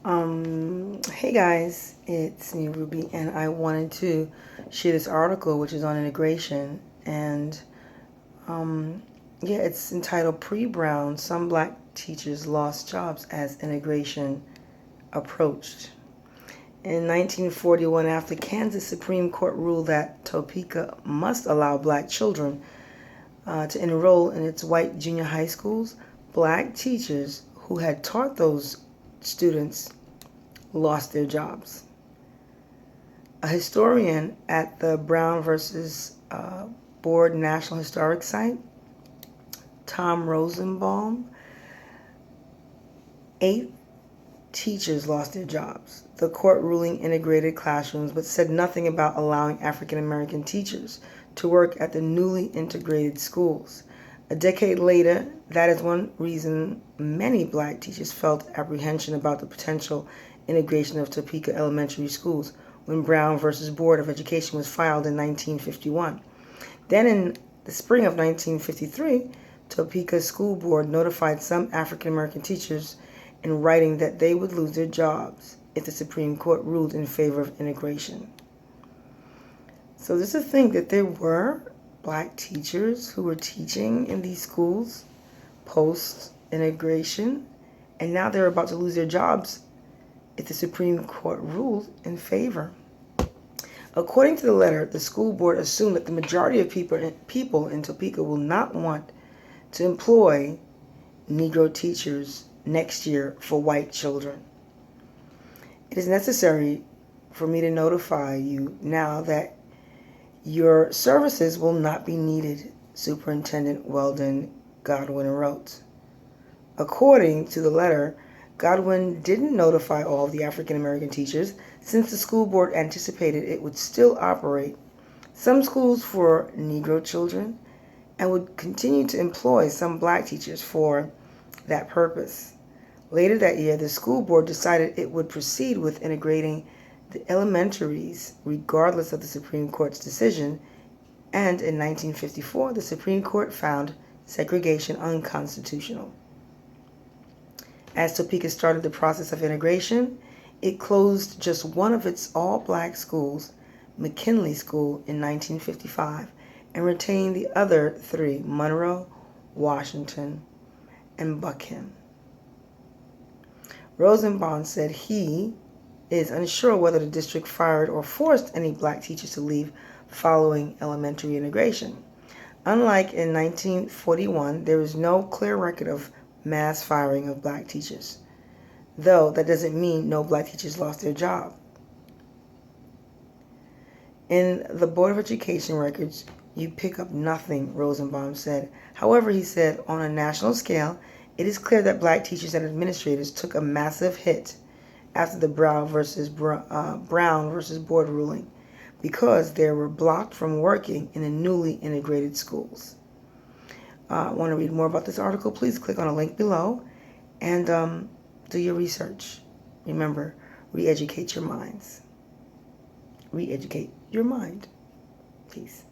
Hey guys, it's me Ruby, and I wanted to share this article which is on integration, and yeah, it's entitled Pre-Brown, Some Black Teachers Lost Jobs as Integration Approached. In 1941, after Kansas Supreme Court ruled that Topeka must allow black children to enroll in its white junior high schools, black teachers who had taught those students lost their jobs. A historian at the Brown versus Board National Historic Site, Tom Rosenbaum, 8 teachers lost their jobs. The court ruling integrated classrooms but said nothing about allowing African American teachers to work at the newly integrated schools. A decade later, that is one reason many black teachers felt apprehension about the potential integration of Topeka elementary schools when Brown versus Board of Education was filed in 1951. Then in the spring of 1953, Topeka School Board notified some African American teachers in writing that they would lose their jobs if the Supreme Court ruled in favor of integration. So this is a thing that there were black teachers who were teaching in these schools post-integration, and now they're about to lose their jobs if the Supreme Court ruled in favor. According to the letter, the school board assumed that the majority of people in Topeka will not want to employ Negro teachers next year for white children. It is necessary for me to notify you now that your services will not be needed, Superintendent Weldon Godwin wrote. According to the letter, Godwin didn't notify all of the African American teachers since the school board anticipated it would still operate some schools for Negro children and would continue to employ some black teachers for that purpose. Later that year, the school board decided it would proceed with integrating the elementaries regardless of the Supreme Court's decision, and in 1954, the Supreme Court found segregation unconstitutional. As Topeka started the process of integration, it closed just one of its all-black schools, McKinley School, in 1955, and retained the other 3, Monroe, Washington, and Buckhead. Rosenbaum said he is unsure whether the district fired or forced any black teachers to leave following elementary integration. Unlike in 1941, there is no clear record of mass firing of black teachers, though that doesn't mean no black teachers lost their job. In the Board of Education records, you pick up nothing, Rosenbaum said. However, he said, on a national scale, it is clear that black teachers and administrators took a massive hit after the Brown versus Board ruling because they were blocked from working in the newly integrated schools. Want to read more about this article? Please click on a link below and do your research. Remember, re-educate your minds. Re-educate your mind. Peace.